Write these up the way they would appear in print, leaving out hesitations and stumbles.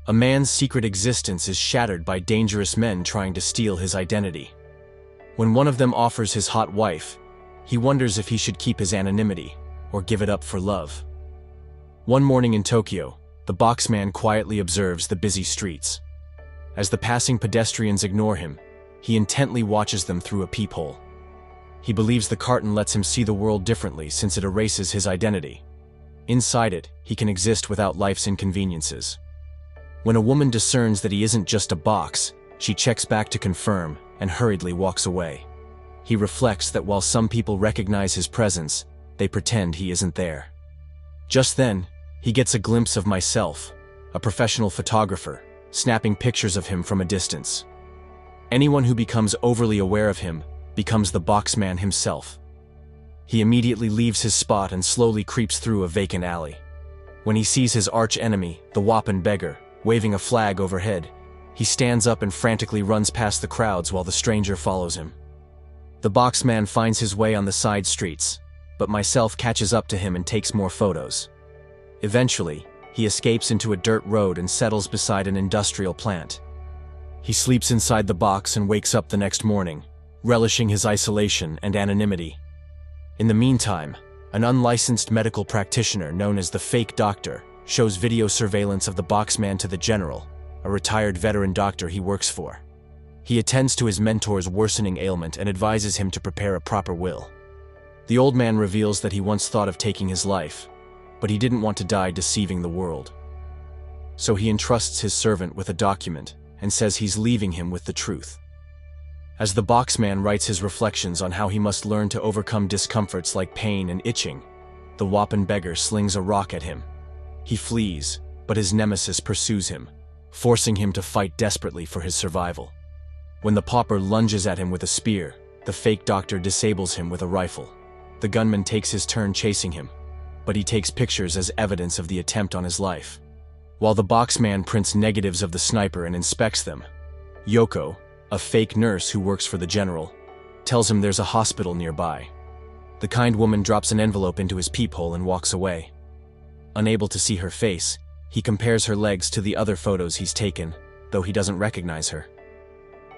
A man's secret existence is shattered by dangerous men trying to steal his identity. When one of them offers his hot wife, he wonders if he should keep his anonymity or give it up for love. One morning in Tokyo, the boxman quietly observes the busy streets. As the passing pedestrians ignore him, he intently watches them through a peephole. He believes the curtain lets him see the world differently since it erases his identity. Inside it, he can exist without life's inconveniences. When a woman discerns that he isn't just a box, she checks back to confirm and hurriedly walks away. He reflects that while some people recognize his presence, they pretend he isn't there. Just then, he gets a glimpse of myself, a professional photographer, snapping pictures of him from a distance. Anyone who becomes overly aware of him becomes the boxman himself. He immediately leaves his spot and slowly creeps through a vacant alley. When he sees his arch-enemy, the Wapan beggar, waving a flag overhead, he stands up and frantically runs past the crowds while the stranger follows him. The boxman finds his way on the side streets, but myself catches up to him and takes more photos. Eventually, he escapes into a dirt road and settles beside an industrial plant. He sleeps inside the box and wakes up the next morning, relishing his isolation and anonymity. In the meantime, an unlicensed medical practitioner known as the fake doctor shows video surveillance of the boxman to the general, a retired veteran doctor he works for. He attends to his mentor's worsening ailment and advises him to prepare a proper will. The old man reveals that he once thought of taking his life, but he didn't want to die deceiving the world. So he entrusts his servant with a document and says he's leaving him with the truth. As the boxman writes his reflections on how he must learn to overcome discomforts like pain and itching, the Wapan beggar slings a rock at him. He flees, but his nemesis pursues him, forcing him to fight desperately for his survival. When the pauper lunges at him with a spear, the fake doctor disables him with a rifle. The gunman takes his turn chasing him, but he takes pictures as evidence of the attempt on his life. While the boxman prints negatives of the sniper and inspects them, Yoko, a fake nurse who works for the general, tells him there's a hospital nearby. The kind woman drops an envelope into his peephole and walks away. Unable to see her face, he compares her legs to the other photos he's taken, though he doesn't recognize her.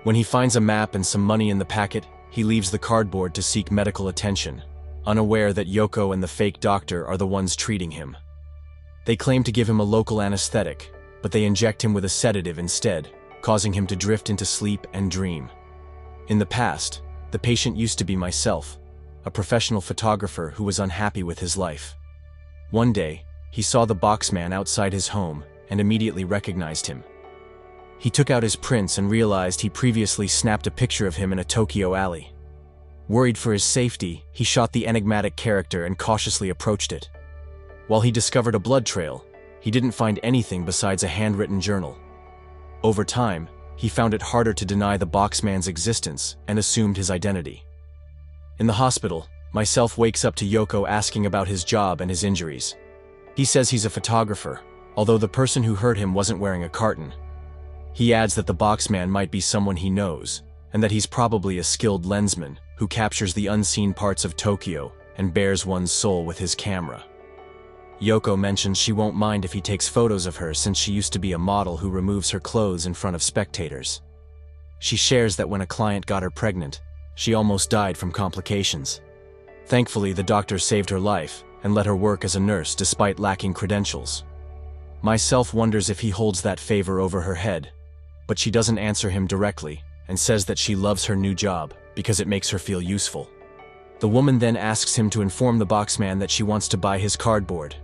When he finds a map and some money in the packet, he leaves the cardboard to seek medical attention, unaware that Yoko and the fake doctor are the ones treating him. They claim to give him a local anesthetic, but they inject him with a sedative instead, causing him to drift into sleep and dream. In the past, the patient used to be myself, a professional photographer who was unhappy with his life. One day, he saw the boxman outside his home and immediately recognized him. He took out his prints and realized he previously snapped a picture of him in a Tokyo alley. Worried for his safety, he shot the enigmatic character and cautiously approached it. While he discovered a blood trail, he didn't find anything besides a handwritten journal. Over time, he found it harder to deny the boxman's existence and assumed his identity. In the hospital, myself wakes up to Yoko asking about his job and his injuries. He says he's a photographer, although the person who hurt him wasn't wearing a carton. He adds that the boxman might be someone he knows, and that he's probably a skilled lensman who captures the unseen parts of Tokyo and bears one's soul with his camera. Yoko mentions she won't mind if he takes photos of her since she used to be a model who removes her clothes in front of spectators. She shares that when a client got her pregnant, she almost died from complications. Thankfully, the doctor saved her life and let her work as a nurse despite lacking credentials. Myself wonders if he holds that favor over her head, but she doesn't answer him directly and says that she loves her new job because it makes her feel useful. The woman then asks him to inform the boxman that she wants to buy his cardboard.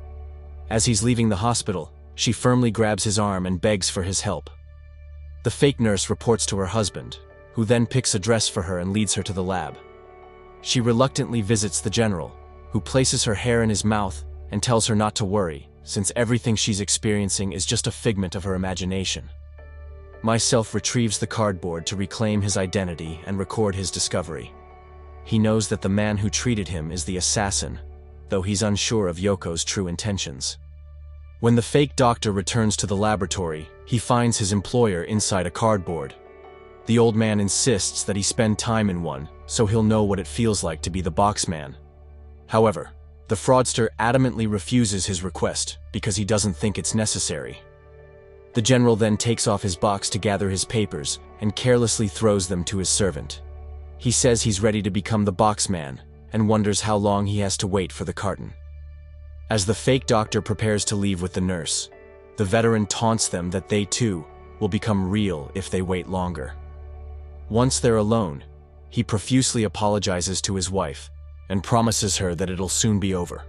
As he's leaving the hospital, she firmly grabs his arm and begs for his help. The fake nurse reports to her husband, who then picks a dress for her and leads her to the lab. She reluctantly visits the general, who places her hair in his mouth and tells her not to worry, since everything she's experiencing is just a figment of her imagination. Myself retrieves the cardboard to reclaim his identity and record his discovery. He knows that the man who treated him is the assassin, though he's unsure of Yoko's true intentions. When the fake doctor returns to the laboratory, he finds his employer inside a cardboard. The old man insists that he spend time in one, so he'll know what it feels like to be the boxman. However, the fraudster adamantly refuses his request because he doesn't think it's necessary. The general then takes off his box to gather his papers and carelessly throws them to his servant. He says he's ready to become the boxman and wonders how long he has to wait for the carton. As the fake doctor prepares to leave with the nurse, the veteran taunts them that they too will become real if they wait longer. Once they're alone, he profusely apologizes to his wife and promises her that it'll soon be over.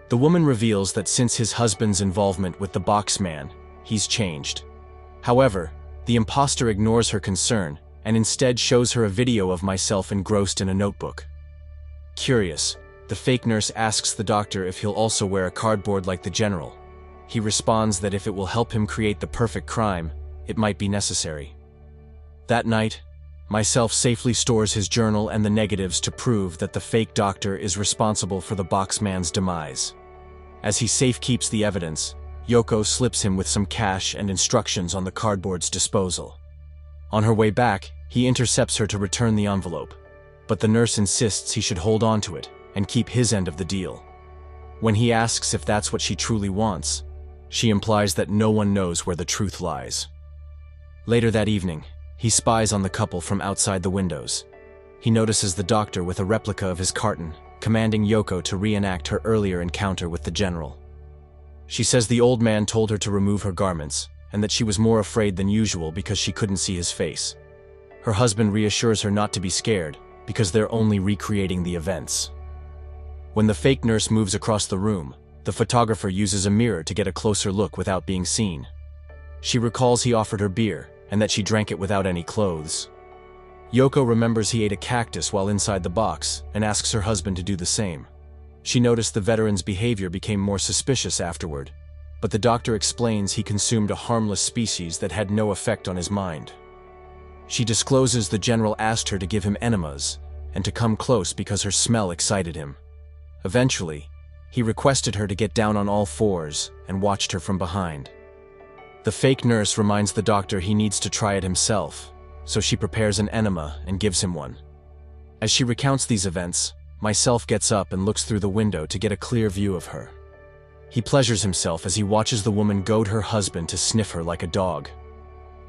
The woman reveals that since his husband's involvement with the boxman, he's changed. However, the imposter ignores her concern and instead shows her a video of myself engrossed in a notebook. Curious, the fake nurse asks the doctor if he'll also wear a cardboard like the general. He responds that if it will help him create the perfect crime, it might be necessary. That night, myself safely stores his journal and the negatives to prove that the fake doctor is responsible for the boxman's demise. As he safekeeps the evidence, Yoko slips him with some cash and instructions on the cardboard's disposal. On her way back, he intercepts her to return the envelope, but the nurse insists he should hold on to it and keep his end of the deal. When he asks if that's what she truly wants, she implies that no one knows where the truth lies. Later that evening, he spies on the couple from outside the windows. He notices the doctor with a replica of his carton, commanding Yoko to reenact her earlier encounter with the general. She says the old man told her to remove her garments, and that she was more afraid than usual because she couldn't see his face. Her husband reassures her not to be scared, because they're only recreating the events. When the fake nurse moves across the room, the photographer uses a mirror to get a closer look without being seen. She recalls he offered her beer, and that she drank it without any clothes. Yoko remembers he ate a cactus while inside the box, and asks her husband to do the same. She noticed the veteran's behavior became more suspicious afterward, but the doctor explains he consumed a harmless species that had no effect on his mind. She discloses the general asked her to give him enemas, and to come close because her smell excited him. Eventually, he requested her to get down on all fours and watched her from behind. The fake nurse reminds the doctor he needs to try it himself, so she prepares an enema and gives him one. As she recounts these events, myself gets up and looks through the window to get a clear view of her. He pleasures himself as he watches the woman goad her husband to sniff her like a dog.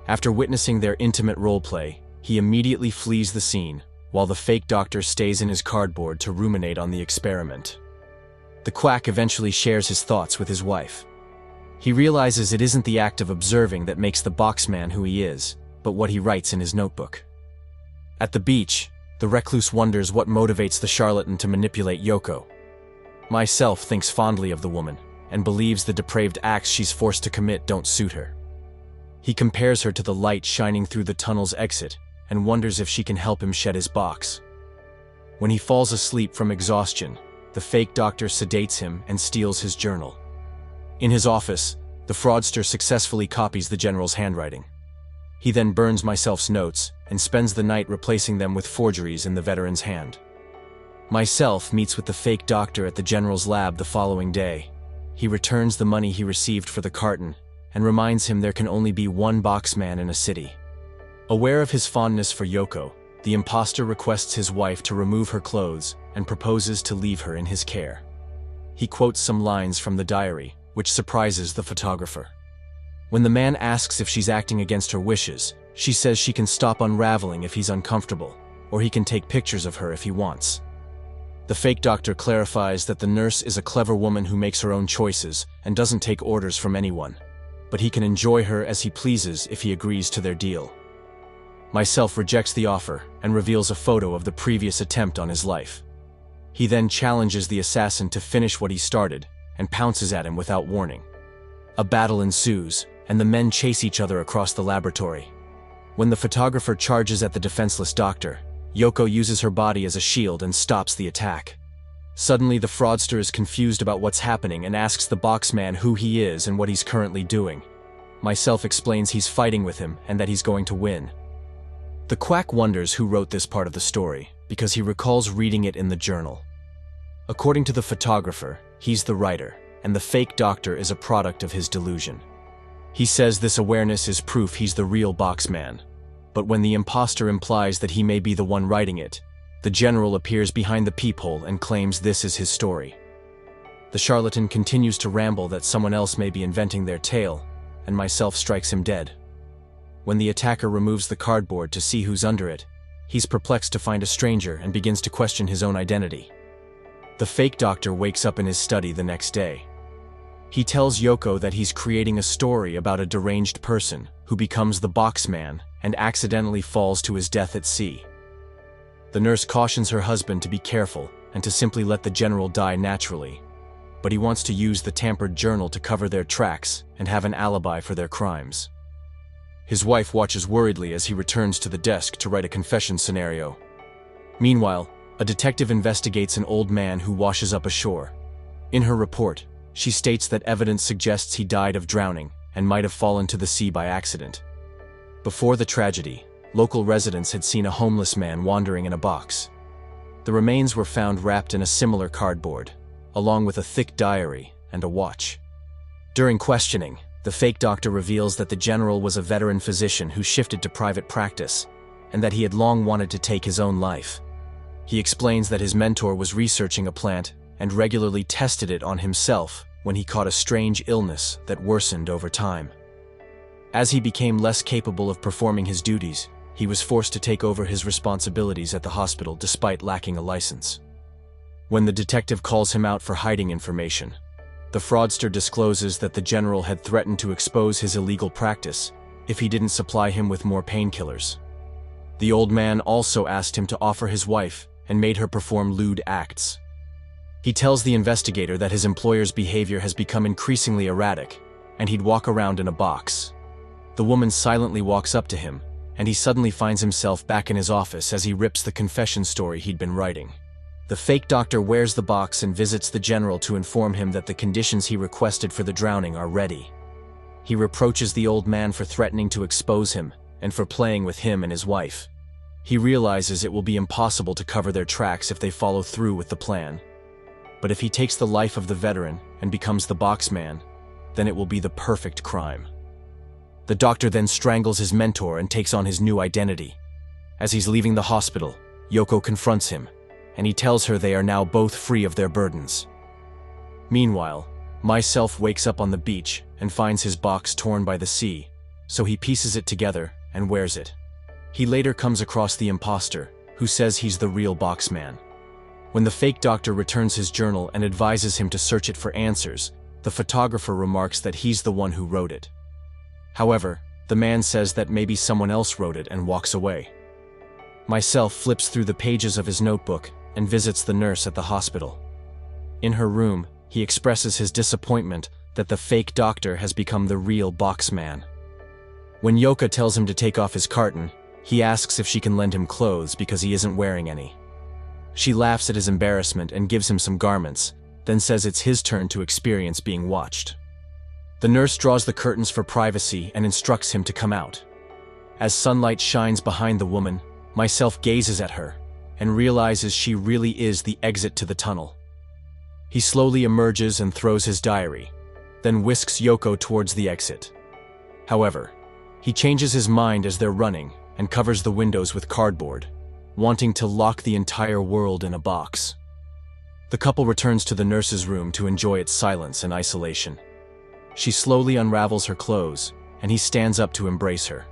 After witnessing their intimate roleplay, he immediately flees the scene, while the fake doctor stays in his cardboard to ruminate on the experiment. The quack eventually shares his thoughts with his wife. He realizes it isn't the act of observing that makes the boxman who he is, but what he writes in his notebook. At the beach, the recluse wonders what motivates the charlatan to manipulate Yoko. Myself thinks fondly of the woman, and believes the depraved acts she's forced to commit don't suit her. He compares her to the light shining through the tunnel's exit, and wonders if she can help him shed his box. When he falls asleep from exhaustion, the fake doctor sedates him and steals his journal. In his office, the fraudster successfully copies the general's handwriting. He then burns myself's notes and spends the night replacing them with forgeries in the veteran's hand. Myself meets with the fake doctor at the general's lab the following day. He returns the money he received for the carton and reminds him there can only be one boxman in a city. Aware of his fondness for Yoko, the imposter requests his wife to remove her clothes and proposes to leave her in his care. He quotes some lines from the diary, which surprises the photographer. When the man asks if she's acting against her wishes, she says she can stop unraveling if he's uncomfortable, or he can take pictures of her if he wants. The fake doctor clarifies that the nurse is a clever woman who makes her own choices and doesn't take orders from anyone, but he can enjoy her as he pleases if he agrees to their deal. Myself rejects the offer and reveals a photo of the previous attempt on his life. He then challenges the assassin to finish what he started and pounces at him without warning. A battle ensues, and the men chase each other across the laboratory. When the photographer charges at the defenseless doctor, Yoko uses her body as a shield and stops the attack. Suddenly, the fraudster is confused about what's happening and asks the boxman who he is and what he's currently doing. Myself explains he's fighting with him and that he's going to win. The quack wonders who wrote this part of the story, because he recalls reading it in the journal. According to the photographer, he's the writer, and the fake doctor is a product of his delusion. He says this awareness is proof he's the real boxman, but when the imposter implies that he may be the one writing it, the general appears behind the peephole and claims this is his story. The charlatan continues to ramble that someone else may be inventing their tale, and myself strikes him dead. When the attacker removes the cardboard to see who's under it, he's perplexed to find a stranger and begins to question his own identity. The fake doctor wakes up in his study the next day. He tells Yoko that he's creating a story about a deranged person who becomes the Boxman and accidentally falls to his death at sea. The nurse cautions her husband to be careful and to simply let the general die naturally, but he wants to use the tampered journal to cover their tracks and have an alibi for their crimes. His wife watches worriedly as he returns to the desk to write a confession scenario. Meanwhile, a detective investigates an old man who washes up ashore. In her report, she states that evidence suggests he died of drowning and might have fallen to the sea by accident. Before the tragedy, local residents had seen a homeless man wandering in a box. The remains were found wrapped in a similar cardboard, along with a thick diary and a watch. During questioning, the fake doctor reveals that the general was a veteran physician who shifted to private practice, and that he had long wanted to take his own life. He explains that his mentor was researching a plant and regularly tested it on himself when he caught a strange illness that worsened over time. As he became less capable of performing his duties, he was forced to take over his responsibilities at the hospital despite lacking a license. When the detective calls him out for hiding information, the fraudster discloses that the general had threatened to expose his illegal practice if he didn't supply him with more painkillers. The old man also asked him to offer his wife and made her perform lewd acts. He tells the investigator that his employer's behavior has become increasingly erratic, and he'd walk around in a box. The woman silently walks up to him, and he suddenly finds himself back in his office as he rips the confession story he'd been writing. The fake doctor wears the box and visits the general to inform him that the conditions he requested for the drowning are ready. He reproaches the old man for threatening to expose him and for playing with him and his wife. He realizes it will be impossible to cover their tracks if they follow through with the plan. But if he takes the life of the veteran and becomes the Boxman, then it will be the perfect crime. The doctor then strangles his mentor and takes on his new identity. As he's leaving the hospital, Yoko confronts him, and he tells her they are now both free of their burdens. Meanwhile, Myself wakes up on the beach and finds his box torn by the sea, so he pieces it together and wears it. He later comes across the imposter, who says he's the real Boxman. When the fake doctor returns his journal and advises him to search it for answers, the photographer remarks that he's the one who wrote it. However, the man says that maybe someone else wrote it and walks away. Myself flips through the pages of his notebook and visits the nurse at the hospital. In her room, he expresses his disappointment that the fake doctor has become the real Boxman. When Yoka tells him to take off his carton, he asks if she can lend him clothes because he isn't wearing any. She laughs at his embarrassment and gives him some garments, then says it's his turn to experience being watched. The nurse draws the curtains for privacy and instructs him to come out. As sunlight shines behind the woman, Myself gazes at her and realizes she really is the exit to the tunnel. He slowly emerges and throws his diary, then whisks Yoko towards the exit. However, he changes his mind as they're running and covers the windows with cardboard, wanting to lock the entire world in a box. The couple returns to the nurse's room to enjoy its silence and isolation. She slowly unravels her clothes, and he stands up to embrace her.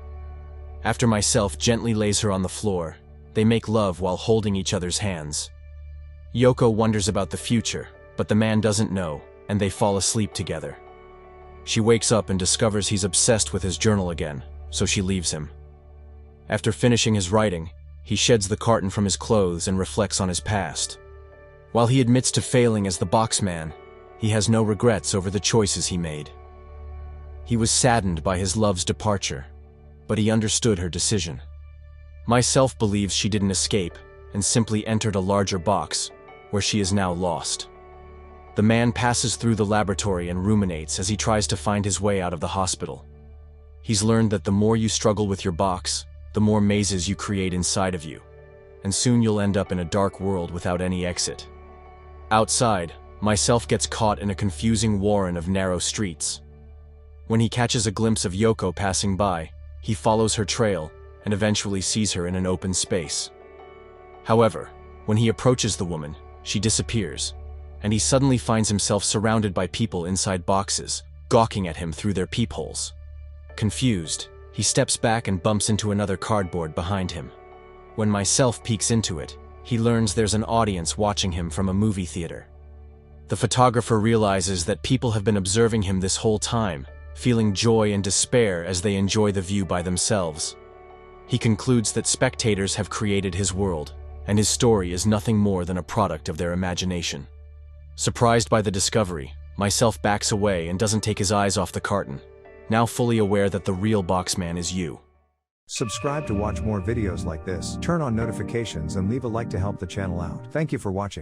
After Myself gently lays her on the floor, they make love while holding each other's hands. Yoko wonders about the future, but the man doesn't know, and they fall asleep together. She wakes up and discovers he's obsessed with his journal again, so she leaves him. After finishing his writing, he sheds the carton from his clothes and reflects on his past. While he admits to failing as the Boxman, he has no regrets over the choices he made. He was saddened by his love's departure, but he understood her decision. Myself believes she didn't escape and simply entered a larger box, where she is now lost. The man passes through the laboratory and ruminates as he tries to find his way out of the hospital. He's learned that the more you struggle with your box, the more mazes you create inside of you, and soon you'll end up in a dark world without any exit. Outside, Myself gets caught in a confusing warren of narrow streets. When he catches a glimpse of Yoko passing by, he follows her trail and eventually sees her in an open space. However, when he approaches the woman, she disappears, and he suddenly finds himself surrounded by people inside boxes, gawking at him through their peepholes. Confused, he steps back and bumps into another cardboard behind him. When myself peeks into it, he learns there's an audience watching him from a movie theater. The photographer realizes that people have been observing him this whole time, feeling joy and despair as they enjoy the view by themselves. He concludes that spectators have created his world, and his story is nothing more than a product of their imagination. Surprised by the discovery, myself backs away and doesn't take his eyes off the carton, now fully aware that the real Boxman is you. Subscribe to watch more videos like this, turn on notifications and leave a like to help the channel out. Thank you for watching.